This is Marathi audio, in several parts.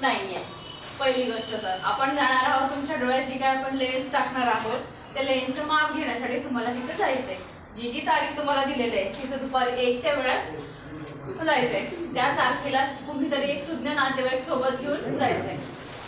नाहीये। पहिली गोष्ट तर आपण जाणार आहोत तुमच्या डोळ्यात जी काय आपण लेन्स टाकणार आहोत त्या लेन्सचं माप घेण्यासाठी तुम्हाला तिथे जायचंय। जी तारीख तुम्हाला दिलेली आहे तिथे दुपारी 1 त्या वेळात जायचंय। त्या तारखेला कुणीतरी एक सुज्ञ नातेवाईक सोबत घेऊन जायचंय।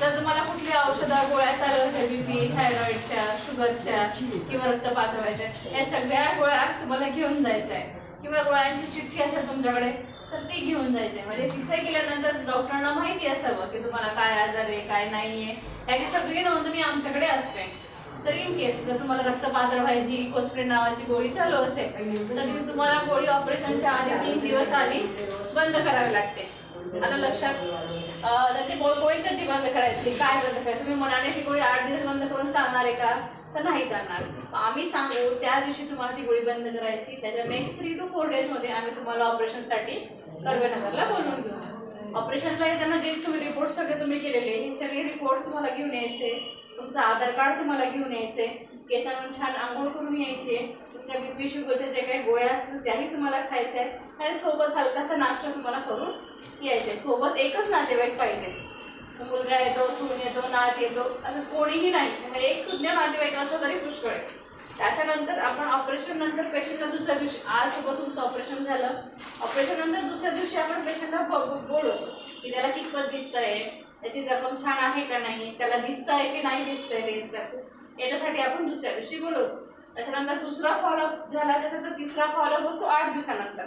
तर तुम्हाला कुठली औषधं गोळ्या चालू आहेत बीपी थायरॉइडच्या शुगरच्या किंवा रक्त पातळाच्या या सगळ्या गोळ्या तुम्हाला घेऊन जायचं आहे किंवा गोळ्यांची चिठ्ठी असेल तुमच्याकडे तर ती घेऊन जायचे। म्हणजे तिथे गेल्यानंतर डॉक्टरांना माहिती असावं की तुम्हाला काय आजार आहे काय नाहीये याची सगळी नोंदणी आमच्याकडे असते। तर इन केस जर तुम्हाला रक्तपातळ व्हायची कोस्प्रिन नावाची गोळी चालू असेल तर तुम्हाला गोळी ऑपरेशनच्या आधी 3 दिवस आधी बंद करावी लागते। आता लक्षात तर ती गोळी कधी बंद करायची काय बंद करायची तुम्ही मनाने ती गोळी 8 दिवस बंद करून चालणार आहे का तर नाही चालणार। आम्ही सांगू त्या दिवशी तुम्हाला ती गोळी बंद करायची। त्याच्या नेक्स्ट 3 to 4 डेज मध्ये आम्ही तुम्हाला ऑपरेशनसाठी कर्वेनगरला बोलवून घेऊ। ऑपरेशनला येताना जे तुम्ही रिपोर्ट सगळे तुम्ही केलेले हे सगळे रिपोर्ट तुम्हाला घेऊन यायचे। तुमचं आधार कार्ड तुम्हाला घेऊन यायचे। केसांवर छान आंघोळ करून यायचे। तुमच्या बीपी शुगरच्या जे काही गोळ्या असतील त्याही तुम्हाला खायच्या आहेत आणि सोबत हलकासा नाश्ता तुम्हाला करून यायचे। सोबत एकच नातेवाईक पाहिजे। मुलगा येतो सून येतो नात येतो असं कोणीही नाही म्हणजे एक सुज्ञ नातेवाईक असं तरी पुष्कळ आहे। त्याच्यानंतर आपण ऑपरेशन नंतर पेशंटला दुसऱ्या दिवशी आज सोबत तुमचं ऑपरेशन झालं ऑपरेशन नंतर दुसऱ्या दिवशी आपण पेशंटला बोलवतो की त्याला कितपत दिसतंय त्याची जखम छान आहे का नाही त्याला दिसतंय की नाही दिसतंय लेन्स टाकून याच्यासाठी आपण दुसऱ्या दिवशी बोलवतो। त्याच्यानंतर दुसरा फॉलोअप झाला त्याच्यानंतर तिसरा फॉलोअप असतो 8 दिवसानंतर।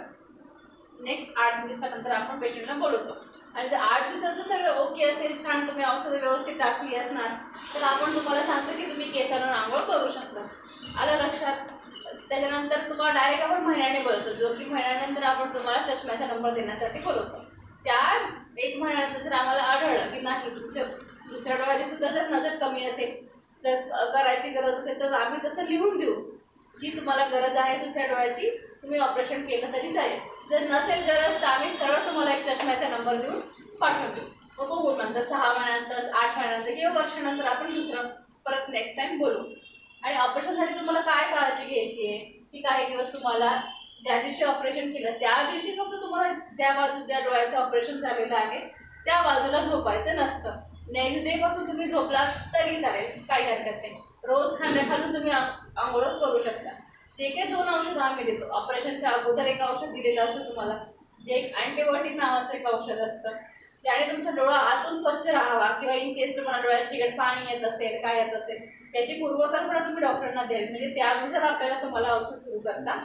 नेक्स्ट 8 दिवसानंतर आपण पेशंटला बोलवतो आणि जर 8 दिवसाचं सगळं ओके असेल छान तुम्ही औषधं व्यवस्थित टाकली असणार तर आपण तुम्हाला सांगतो की तुम्ही केसांवर आंघोळ करू शकता। आलं लक्षात। त्याच्यानंतर तुम्हाला डायरेक्ट आपण महिन्याने बोलवतो जो की महिन्यानंतर आपण तुम्हाला चष्म्याचा नंबर देण्यासाठी बोलवतो। त्या 1 महिन्यानंतर जर आम्हाला आढळलं की नाही तुमच्या दुसऱ्या डोळ्याची सुद्धा जर नजर कमी असेल तर करायची गरज असेल तर आम्ही तसं लिहून देऊ की तुम्हाला गरज आहे दुसऱ्या डोळ्याची तुम्ही ऑपरेशन केलं तरी चालेल। जर नसेल गरज तर आम्ही सरळ तुम्हाला एक चष्म्याचा नंबर देऊन पाठवतो। मग बघू नंतर 6 महिन्यानंतर 8 महिन्यानंतर किंवा वर्षानंतर आपण दुसरं परत नेक्स्ट टाइम बोलू। आणि ऑपरेशनसाठी तुम्हाला काय काळजी घ्यायची आहे की काही दिवस तुम्हाला ज्या दिवशी ऑपरेशन केलं त्या दिवशी फक्त तुम्हाला ज्या डोळ्याचं ऑपरेशन झालेलं आहे त्या बाजूला झोपायचं नसतं। नेक्स्ट डे पासून तुम्ही झोपला तरी चालेल काही हरकत नाही। रोज खांद्याखालून तुम्ही आंघोळ करू शकता। जे काही 2 औषधं आम्ही देतो ऑपरेशनच्या अगोदर एक औषध दिलेलं असतं तुम्हाला जे एक अँटीबायोटिक नावाचं एक औषध असतं ज्याने तुमचा डोळा आतून स्वच्छ राहावा किंवा इन केस तुम्हाला डोळ्यात चिकट पाणी येत असेल काय येत असेल त्याची पूर्वकल्पना तुम्ही डॉक्टरांना द्यावी म्हणजे त्या अगोदर आपल्याला तुम्हाला औषध सुरू करता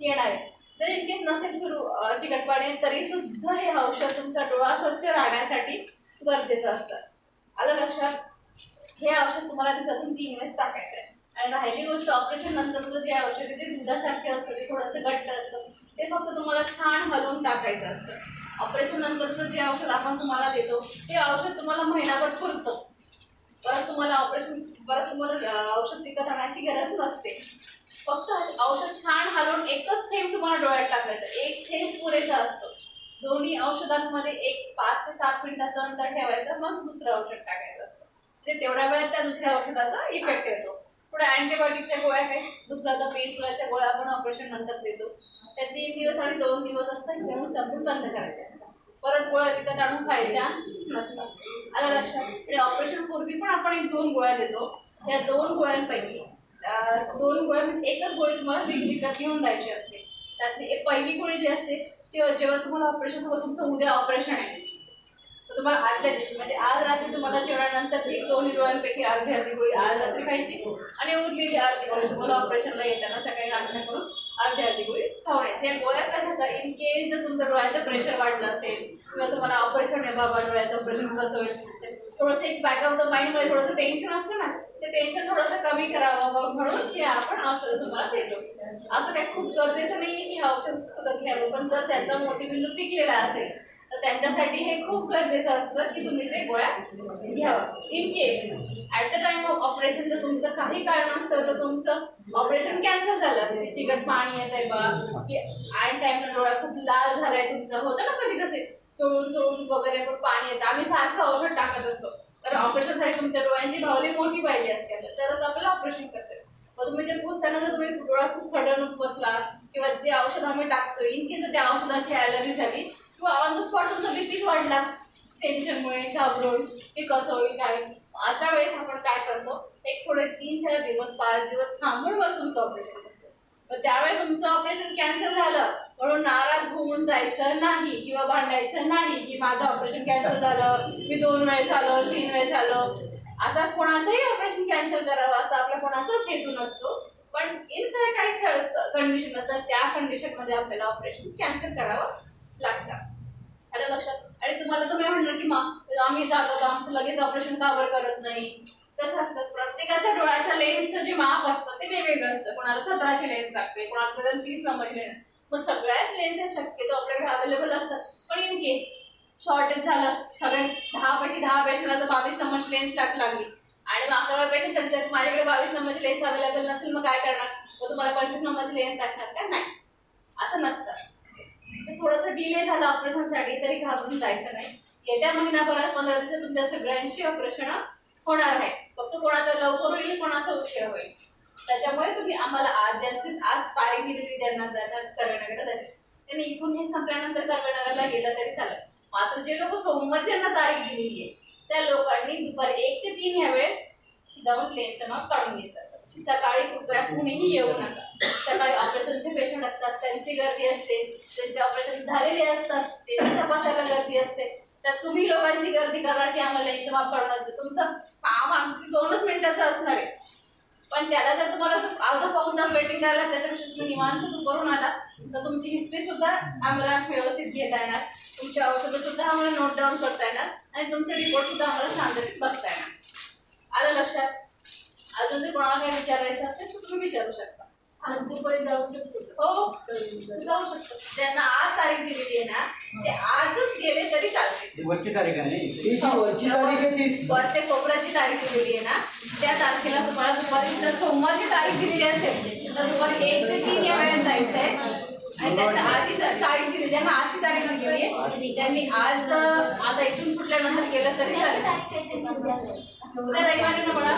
येणार आहे। जर इन केस नसेल सुरू चिकट पाणी तरी सुद्धा हे औषध तुमचा डोळा स्वच्छ राहण्यासाठी गरजेचं असतं। आलं लक्षात। हे औषध तुम्हाला दिवसातून 3 वेळेस टाकायचं आहे। आणि राहिली गोष्ट ऑपरेशन नंतरचं जे औषध आहे ते दुधासारखे असतं ते थोडंसं घट्ट असतं ते फक्त तुम्हाला छान हलवून टाकायचं असतं। ऑपरेशन नंतरचं जे औषध आपण तुम्हाला देतो ते औषध तुम्हाला महिनाभर पुरतं परत तुम्हाला औषध विकत आणण्याची गरज नसते। फक्त औषध छान हलवून एकच थेंब तुम्हाला डोळ्यात टाकायचं एक थेंब पुरेसा असतो। दोन्ही औषधांमध्ये 5 ते 7 मिनिटाचं अंतर ठेवायचं मग दुसरं औषध टाकायचं असतं ते तेवढ्या वेळात त्या दुसऱ्या औषधाचा इफेक्ट येतो। पुढे अँटीबायोटिकच्या गोळ्या आहेत दुखराचा पेनकिलरच्या गोळ्या आपण ऑपरेशन नंतर देतो त्या 3 दिवस आणि 2 दिवस असतात घेऊन संपून बंद करायचे असतात परत गोळ्या विकत आणून खायच्या नसतात। आलं लक्षात। आणि ऑपरेशन पूर्वी पण आपण 1-2 गोळ्या देतो त्या 2 गोळ्यांपैकी 2 गोळ्या म्हणजे एकच गोळी तुम्हाला विकत घेऊन जायची असते। त्यातली पहिली गोळी जी असते जेव्हा तुम्हाला ऑपरेशन सोबत तुमचं उद्या ऑपरेशन आहे तर तुम्हाला आदल्या दिवशी म्हणजे आज रात्री तुम्हाला जेवणानंतर 2 डोळ्यांपैकी अर्धी गोळी आज रात्री खायची आणि उरलेली अर्धी गोळी तुम्हाला ऑपरेशनला येताना सकाळी नाश्ता करून अर्धी गोळी खावण्याची। या गोळ्या कशाचा इन केस जर तुमचं डोळ्याचं प्रेशर वाढलं असेल किंवा तुम्हाला ऑपरेशन आहे बाबा डोळ्याचं ऑपरेशन कसं होईल थोडंसं एक बॅक ऑफ द माइंडमध्ये थोडंसं टेन्शन असतं ना ते टेन्शन थोडंसं कमी करावं म्हणून हे आपण औषधं तुम्हाला देतो। असं काही खूप गरजेचं नाही की औषध घ्यावं पण जर त्यांचा मोतीबिंदू पिकलेला असेल तर त्यांच्यासाठी हे खूप गरजेचं असतं की तुम्ही ते गोळ्या घ्यावं। In case at the time of operation जर तुमचं काही कारण असतं तर तुमचं ऑपरेशन कॅन्सल झालं चिकट पाणी येत आहे बा की ॲट टाइमला डोळा खूप लाल झालाय तुमचं होतं ना कधी कसे चोळून वगैरे पण पाणी येतं आम्ही सारखं औषध टाकत असतो तर ऑपरेशनसाठी तुमच्या डोळ्यांची बाहुली मोठी पाहिजे असते तरच आपल्याला ऑपरेशन करते। मग तुम्ही जर पुसताना जर तुम्ही डोळा खूप खडून बसला किंवा ते औषध आम्ही टाकतो इन केस जर त्या औषधाची ॲलर्जी झाली किंवा ऑन द स्पॉट तुमचा बीपीच वाढला टेन्शनमुळे घाबरून की कसं होईल काय होईल. अशा वेळेस आपण काय करतो, एक थोडे 3-4 दिवस 5 दिवस थांबून मग तुमचं ऑपरेशन करतो. मग त्यावेळी तुमचं ऑपरेशन कॅन्सल झालं म्हणून नाराज होऊन जायचं नाही किंवा भांडायचं नाही की माझं ऑपरेशन कॅन्सल झालं, मी 2 वेळेस आलो 3 वेळेस आलो. असा कोणाचंही ऑपरेशन कॅन्सल करावं असा आपला कोणाचाच हेतू नसतो. पण इन काही कंडिशन असतात, त्या कंडिशन मध्ये आपल्याला ऑपरेशन कॅन्सल करावं लागतं. आलं लक्षात? आणि तुम्ही म्हणणार की आम्ही जातो तर आमचं लगेच ऑपरेशन का बरं करत नाही. कसं असतं, प्रत्येकाच्या डोळ्याच्या लेन्सचं जे माप असतं ते वेगवेगळं असतं. कोणाला 17ची लेन्स लागते, कोणाला 30 नंबरची लेन्स. मग सगळ्याच लेन्सेस शक्यतो आपल्याकडे अवेलेबल असतात. पण इन केस शॉर्टेज झालं, सगळ्या 10 पैकी 10 पेशंटला जर 22 नंबरची लेन्स लागली आणि 11व्या पेशंटसाठी जर माझ्याकडे 22 नंबरची लेन्स अवेलेबल नसेल, मग काय करणार? मग तुम्हाला 25 नंबरची लेन्स लागणार का? नाही, असं नसतं. थोडंसं डिले झालं ऑपरेशनसाठी तरी घाबरून जायचं नाही. येत्या महिनाभरात 15 दिवसात तुमच्या सगळ्यांची ऑपरेशन होणार आहे. फक्त कोणाचं लवकर होईल, कोणाचं उशीर होईल. त्याच्यामुळे तुम्ही आम्हाला आज तारीख दिलेली त्यांना कर्वेनगरला जायचं, त्यांनी इथून हे संपल्यानंतर कर्वेनगरला गेलं तरी चालेल. मात्र जे लोक सोमवार ज्यांना तारीख दिलेली आहे त्या लोकांनी दुपारी 1 ते 3 या वेळेत जाऊन लेन्सचं माप काढून घ्यायचं. सकाळी कृपया कुणीही येऊ नका. सकाळी ऑपरेशनचे पेशंट असतात, त्यांची गर्दी असते, त्यांचे ऑपरेशन झालेले असतात, ते तपासायला गर्दी असते. त्यात तुम्ही लोकांची गर्दी करणार की आम्हाला लेन्सचं माप काढून. तुमचं काम अगदी 2च मिनिटाचं असणार आहे. पण त्याला जर तुम्हाला अर्धा पाऊण तास वेटिंग करायला, त्याच्यापेक्षा तुम्ही निवांत करून आला तर तुमची हिस्ट्री सुद्धा आम्हाला व्यवस्थित घेता येणार, तुमची औषधं सुद्धा आम्हाला नोट डाऊन करता येणार आणि तुमचे रिपोर्ट सुद्धा आम्हाला शांततेत बघता येणार. आलं लक्षात? अजून जर कोणाला काही विचारायचं असेल तर तुम्ही विचारू शकता. आज दुपारी जाऊ शकतो? हो, जाऊ शकतो. ज्यांना आज तारीख दिलेली आहे ना ते आजच गेले तरी चालते. वरची तारीख आहे वरच्या कोपऱ्याची तारीख दिलेली आहे ना, त्या तारखेला तुम्हाला दुपारी जर सोमवारची तारीख दिलेली असेल तर दुपारी 1 ते 3 या वेळेत जायचंय. आणि त्याच्या आधी जर तारीख दिली, ज्यांना आजची तारीख दिलेली आहे त्यांनी आज आता इथून कुठल्यानंतर गेलं तरी चालेल. उद्या रविवारी ना मला